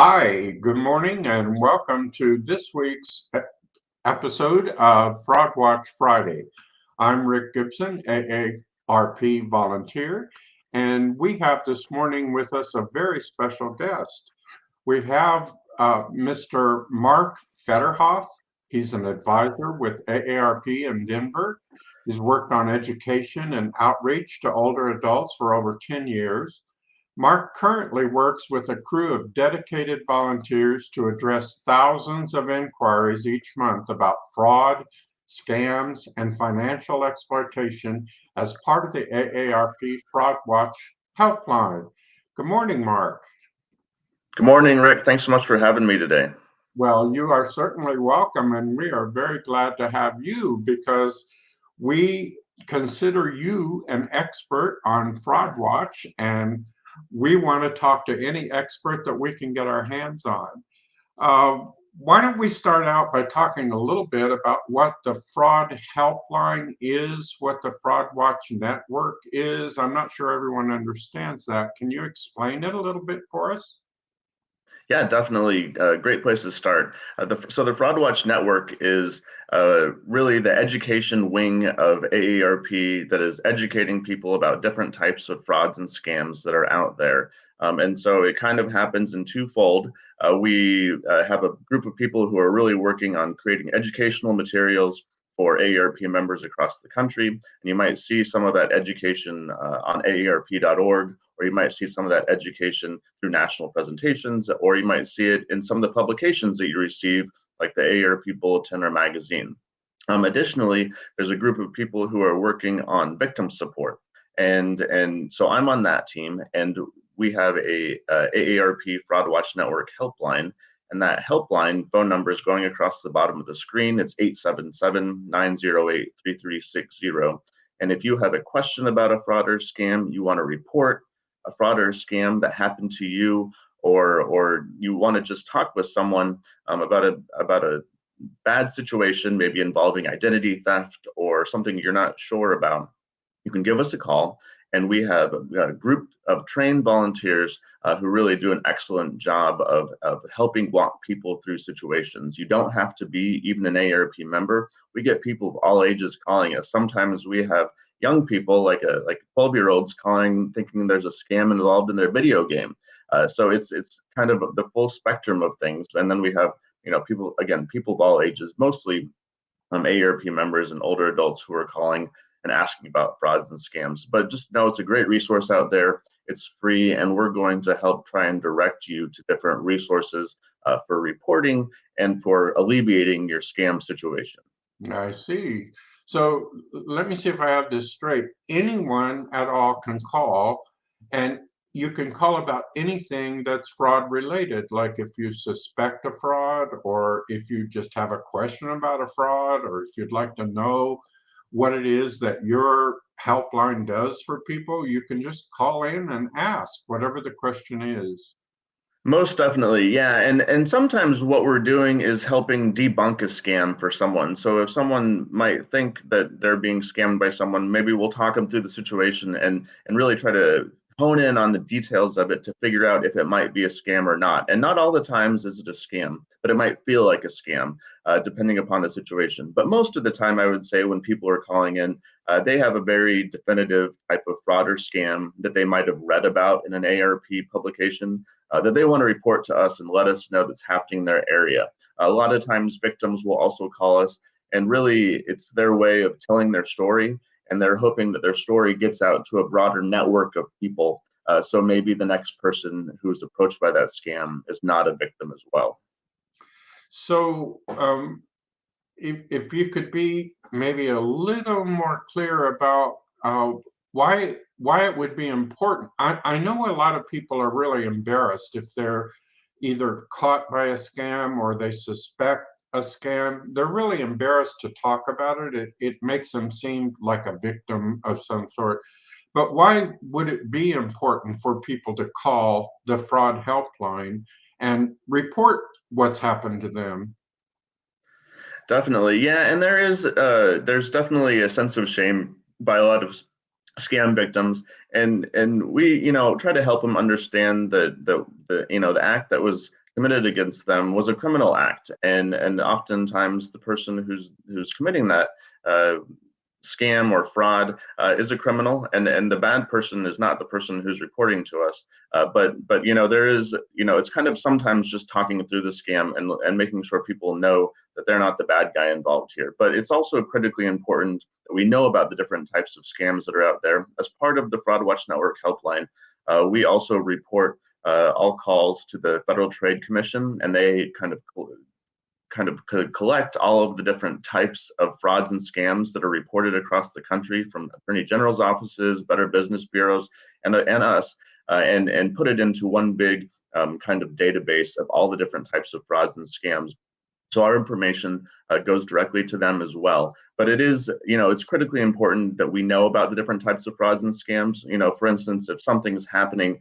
Hi, good morning, and welcome to this week's episode of Fraud Watch Friday. I'm Rick Gibson, AARP volunteer, and we have this morning with us a very special guest. We have Mr. Mark Fetterhoff. He's an advisor with AARP in Denver. He's worked on education and outreach to older adults for over 10 years. Mark currently works with a crew of dedicated volunteers to address thousands of inquiries each month about fraud, scams, and financial exploitation as part of the AARP Fraud Watch Helpline. Good morning, Mark. Good morning, Rick. Thanks so much for having me today. Well, you are certainly welcome, and we are very glad to have you because we consider you an expert on Fraud Watch, and we want to talk to any expert that we can get our hands on. Uh, why don't we start out by talking a little bit about what the Fraud Helpline is, what the Fraud Watch Network is? I'm not sure everyone understands that. Can you explain it a little bit for us? Yeah, definitely a great place to start. So the Fraud Watch Network is really the education wing of AARP that is educating people about different types of frauds and scams that are out there. And so it kind of happens in twofold. We have a group of people who are really working on creating educational materials for AARP members across the country. And you might see some of that education on aarp.org, or you might see some of that education through national presentations, or you might see it in some of the publications that you receive, like the AARP Bulletin or magazine. Additionally, there's a group of people who are working on victim support. And so I'm on that team, and we have a AARP Fraud Watch Network helpline. And that helpline phone number is going across the bottom of the screen. It's 877-908-3360. And if you have a question about a fraud or scam, you want to report a fraud or scam that happened to you, or you want to just talk with someone about a bad situation, maybe involving identity theft or something you're not sure about, you can give us a call. And we have a group of trained volunteers who really do an excellent job of helping walk people through situations. You don't have to be even an AARP member. We get people of all ages calling us. Sometimes we have young people, like 12-year-olds, calling thinking there's a scam involved in their video game. So it's kind of the full spectrum of things. And then we have people of all ages, mostly AARP members and older adults who are calling and asking about frauds and scams. But just know it's a great resource out there. It's free, and we're going to help try and direct you to different resources for reporting and for alleviating your scam situation. I see. So let me see if I have this straight. Anyone at all can call, and you can call about anything that's fraud related, like if you suspect a fraud, or if you just have a question about a fraud, or if you'd like to know what it is that your helpline does for people, you can just call in and ask whatever the question is. Most definitely, yeah. And sometimes what we're doing is helping debunk a scam for someone. So if someone might think that they're being scammed by someone, maybe we'll talk them through the situation and really try to hone in on the details of it to figure out if it might be a scam or not. And not all the times is it a scam, but it might feel like a scam, depending upon the situation. But most of the time, I would say when people are calling in, they have a very definitive type of fraud or scam that they might have read about in an AARP publication that they want to report to us and let us know that's happening in their area. A lot of times victims will also call us, and really it's their way of telling their story, and they're hoping that their story gets out to a broader network of people. So maybe the next person who's approached by that scam is not a victim as well. So if you could be maybe a little more clear about why it would be important. I know a lot of people are really embarrassed if they're either caught by a scam or they suspect a scam. They're really embarrassed to talk about it. It makes them seem like a victim of some sort. But why would it be important for people to call the fraud helpline and report what's happened to them? Definitely, yeah, and there's definitely a sense of shame by a lot of scam victims, and we try to help them understand the act that was committed against them was a criminal act, and oftentimes the person who's committing that scam or fraud is a criminal, and the bad person is not the person who's reporting to us. But there is, it's kind of sometimes just talking through the scam and making sure people know that they're not the bad guy involved here. But it's also critically important that we know about the different types of scams that are out there. As part of the Fraud Watch Network helpline, we also report all calls to the Federal Trade Commission, and they kind of collect all of the different types of frauds and scams that are reported across the country from attorney general's offices, better business bureaus, and us, and put it into one big kind of database of all the different types of frauds and scams. So our information goes directly to them as well. But it is, it's critically important that we know about the different types of frauds and scams. For instance, if something's happening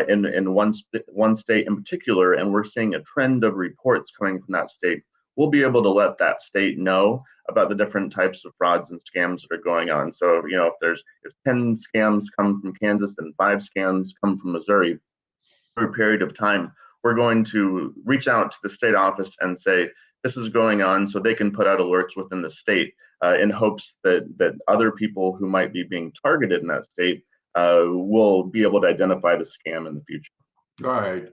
in one state in particular, and we're seeing a trend of reports coming from that state, we'll be able to let that state know about the different types of frauds and scams that are going on. So, if 10 scams come from Kansas and 5 scams come from Missouri for a period of time, we're going to reach out to the state office and say, this is going on, so they can put out alerts within the state in hopes that other people who might be being targeted in that state will be able to identify the scam in the future. Right.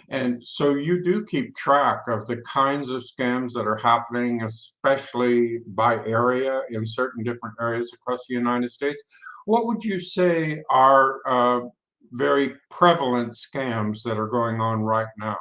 And so you do keep track of the kinds of scams that are happening, especially by area in certain different areas across the United States. What would you say are very prevalent scams that are going on right now?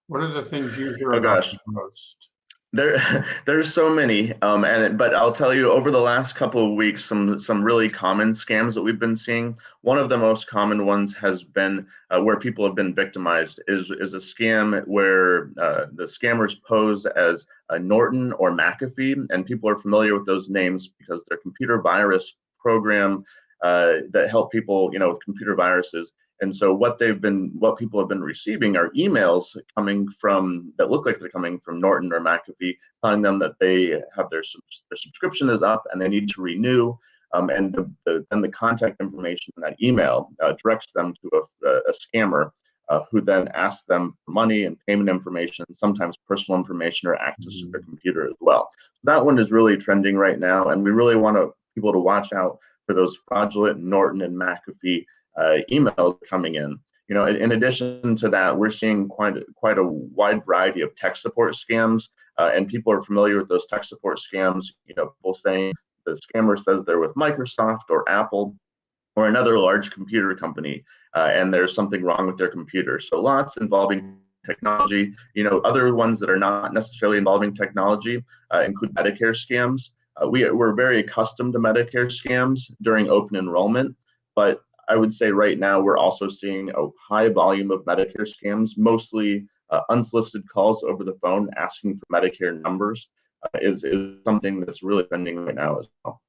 What are the things you hear about the most? There's so many, but I'll tell you, over the last couple of weeks, some really common scams that we've been seeing. One of the most common ones has been where people have been victimized is a scam where the scammers pose as Norton or McAfee, and people are familiar with those names because they're computer virus program that help people, with computer viruses. And so what people have been receiving are emails coming from that look like they're coming from Norton or McAfee, telling them that they have their subscription is up and they need to renew. And the contact information in that email directs them to a scammer who then asks them for money and payment information, sometimes personal information or access to their computer as well. That one is really trending right now, and we really want people to watch out for those fraudulent Norton and McAfee emails coming in. In addition to that, we're seeing quite a wide variety of tech support scams, and people are familiar with those tech support scams. People saying the scammer says they're with Microsoft or Apple or another large computer company, and there's something wrong with their computer. So lots involving technology. Other ones that are not necessarily involving technology include Medicare scams. We're very accustomed to Medicare scams during open enrollment, but I would say right now we're also seeing a high volume of Medicare scams, mostly unsolicited calls over the phone asking for Medicare numbers is something that's really trending right now as well.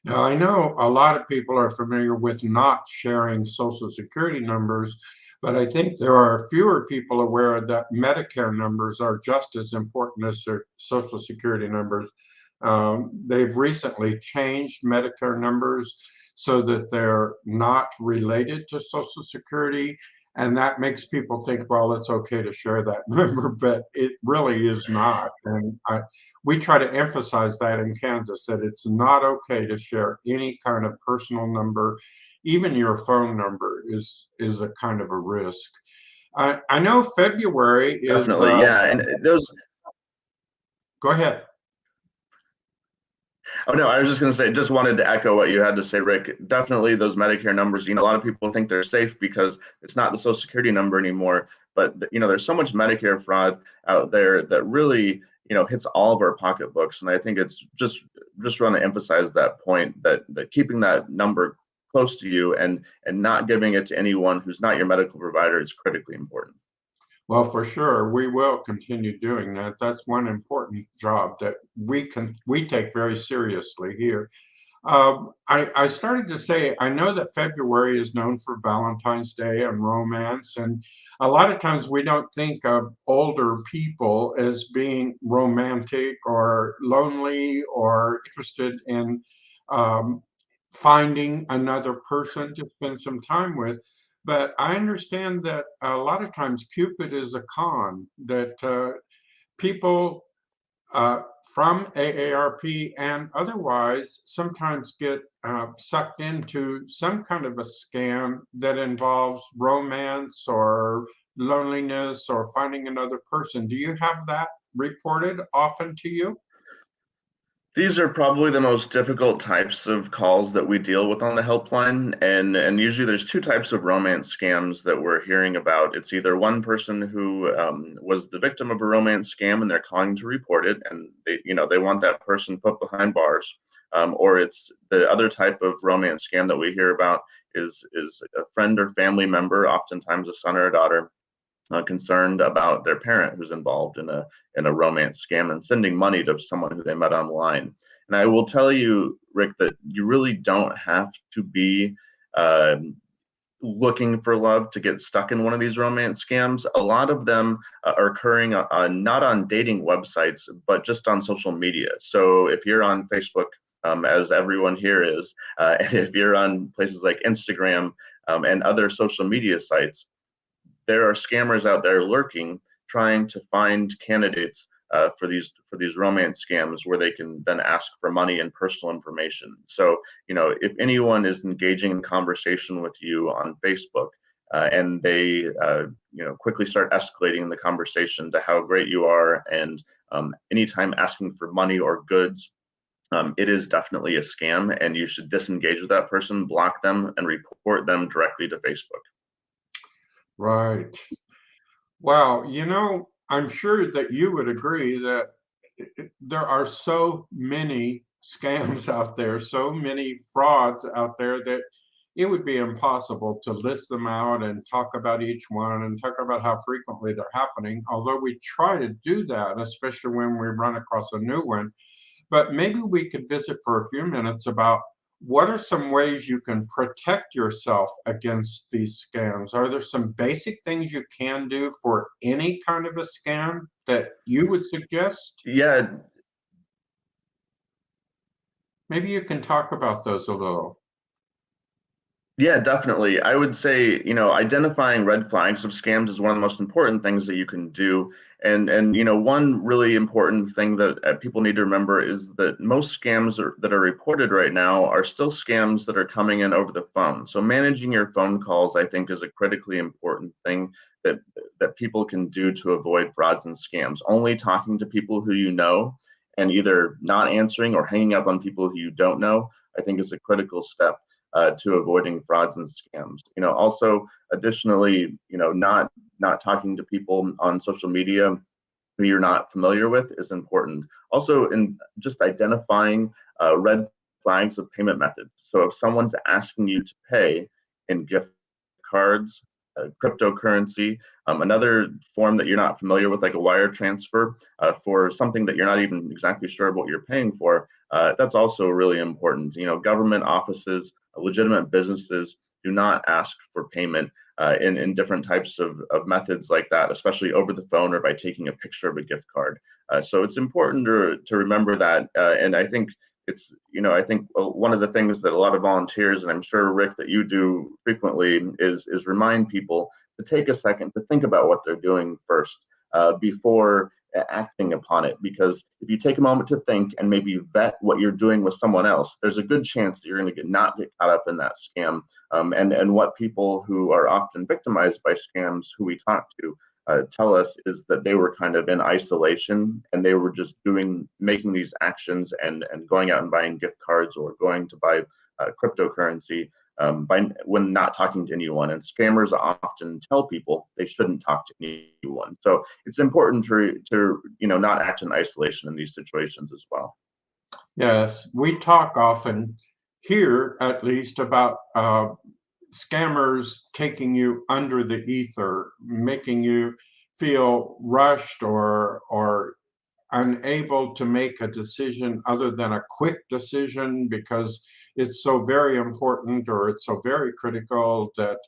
Now, I know a lot of people are familiar with not sharing Social Security numbers, but I think there are fewer people aware that Medicare numbers are just as important as their Social Security numbers. They've recently changed Medicare numbers so that they're not related to Social Security. And that makes people think, well, it's okay to share that number, but it really is not. And we try to emphasize that in Kansas, that it's not okay to share any kind of personal number. Even your phone number is a kind of a risk. I know February is— Definitely, yeah. And those— Go ahead. Oh, no, I was just going to say, just wanted to echo what you had to say, Rick. Definitely those Medicare numbers, a lot of people think they're safe because it's not the Social Security number anymore. But, there's so much Medicare fraud out there that really, hits all of our pocketbooks. And I think it's just want to emphasize that point that keeping that number close to you and not giving it to anyone who's not your medical provider is critically important. Well, for sure, we will continue doing that. That's one important job that we take very seriously here. I started to say, I know that February is known for Valentine's Day and romance, and a lot of times we don't think of older people as being romantic or lonely or interested in finding another person to spend some time with. But I understand that a lot of times Cupid is a con, that people uh, from AARP and otherwise sometimes get sucked into some kind of a scam that involves romance or loneliness or finding another person. Do you have that reported often to you? These are probably the most difficult types of calls that we deal with on the helpline, and usually there's two types of romance scams that we're hearing about. It's either one person who was the victim of a romance scam and they're calling to report it, and they want that person put behind bars, or it's the other type of romance scam that we hear about is a friend or family member, oftentimes a son or a daughter, concerned about their parent who's involved in a romance scam and sending money to someone who they met online. And I will tell you, Rick, that you really don't have to be uh, looking for love to get stuck in one of these romance scams. A lot of them are occurring not on dating websites, but just on social media. So if you're on Facebook, as everyone here is, and if you're on places like Instagram and other social media sites, there are scammers out there lurking, trying to find candidates for these romance scams where they can then ask for money and personal information. So, if anyone is engaging in conversation with you on Facebook, and they quickly start escalating the conversation to how great you are, and anytime asking for money or goods, it is definitely a scam, and you should disengage with that person, block them, and report them directly to Facebook. Right. Well, I'm sure that you would agree that there are so many scams out there, so many frauds out there that it would be impossible to list them out and talk about each one and talk about how frequently they're happening. Although we try to do that, especially when we run across a new one. But maybe we could visit for a few minutes about what are some ways you can protect yourself against these scams? Are there some basic things you can do for any kind of a scam that you would suggest? Yeah, Maybe you can talk about those a little. Yeah, definitely. I would say, identifying red flags of scams is one of the most important things that you can do. And one really important thing that people need to remember is that most scams that are reported right now are still scams that are coming in over the phone. So managing your phone calls, I think, is a critically important thing that people can do to avoid frauds and scams. Only talking to people who you know and either not answering or hanging up on people who you don't know, I think is a critical step to avoiding frauds and scams. Also, additionally, not talking to people on social media who you're not familiar with is important. Also, in just identifying red flags of payment methods. So if someone's asking you to pay in gift cards, cryptocurrency, another form that you're not familiar with, like a wire transfer for something that you're not even exactly sure what you're paying for, that's also really important. Government offices, legitimate businesses do not ask for payment in different types of methods like that, especially over the phone or by taking a picture of a gift card. So it's important to remember that. And I think I think one of the things that a lot of volunteers, and I'm sure, Rick, that you do frequently, is remind people to take a second to think about what they're doing first before acting upon it. Because if you take a moment to think and maybe vet what you're doing with someone else, there's a good chance that you're going to not get caught up in that scam. And what people who are often victimized by scams who we talk to tell us is that they were kind of in isolation and they were just making these actions and going out and buying gift cards or going to buy cryptocurrency when not talking to anyone. And scammers often tell people they shouldn't talk to anyone. So it's important to not act in isolation in these situations as well. Yes, we talk often here, at least, about scammers taking you under the ether, making you feel rushed or unable to make a decision other than a quick decision because it's so very important or it's so very critical that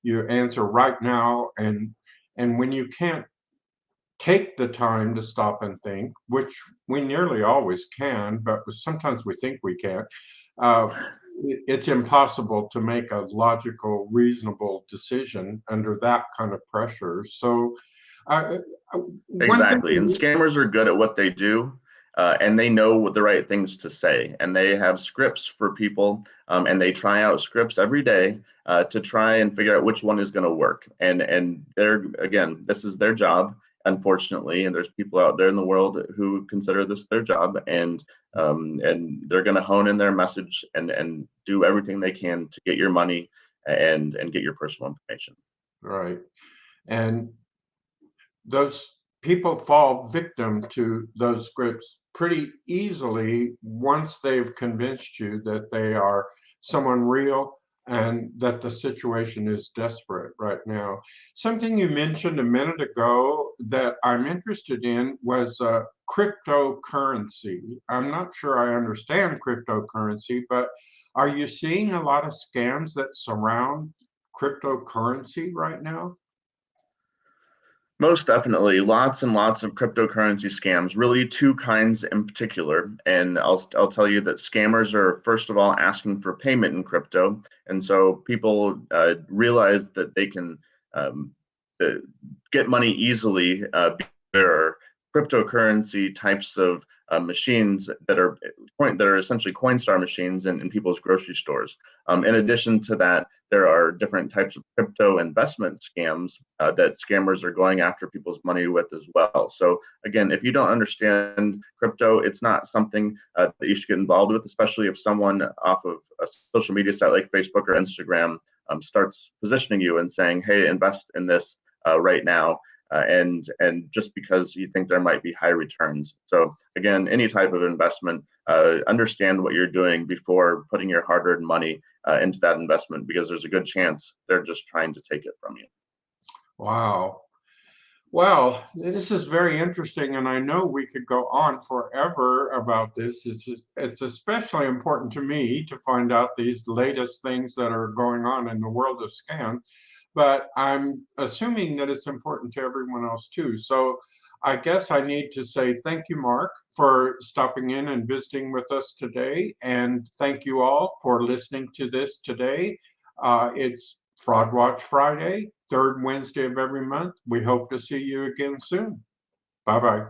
you answer right now. And when you can't take the time to stop and think, which we nearly always can, but sometimes we think we can't. Uh, it's impossible to make a logical, reasonable decision under that kind of pressure. So, uh, one thing, Exactly. And scammers are good at what they do, and they know what the right things to say. And they have scripts for people, and they try out scripts every day to try and figure out which one is going to work. And they're, again, this is their job, unfortunately. And there's people out there in the world who consider this their job, and they're going to hone in their message and do everything they can to get your money and get your personal information. right? And those people fall victim to those scripts pretty easily once they've convinced you that they are someone real and that the situation is desperate right now. Something you mentioned a minute ago that I'm interested in was cryptocurrency. I'm not sure I understand cryptocurrency, but are you seeing a lot of scams that surround cryptocurrency right now? Most definitely, lots and lots of cryptocurrency scams, really two kinds in particular. And I'll tell you that scammers are, first of all, asking for payment in crypto. And so people realize that they can um, uh, get money easily. There are cryptocurrency types of machines that are essentially Coinstar machines in people's grocery stores. In addition to that, there are different types of crypto investment scams that scammers are going after people's money with as well. So again, if you don't understand crypto, it's not something that you should get involved with, especially if someone off of a social media site like Facebook or Instagram starts positioning you and saying, "Hey, invest in this right now." And just because you think there might be high returns. So again, any type of investment, understand what you're doing before putting your hard-earned money into that investment, because there's a good chance they're just trying to take it from you. Wow. Well, this is very interesting, and I know we could go on forever about this. It's especially important to me to find out these latest things that are going on in the world of scam, but I'm assuming that it's important to everyone else too. So I guess I need to say thank you, Mark, for stopping in and visiting with us today, and thank you all for listening to this today. It's Fraud Watch Friday, third Wednesday of every month. We hope to see you again soon. Bye bye.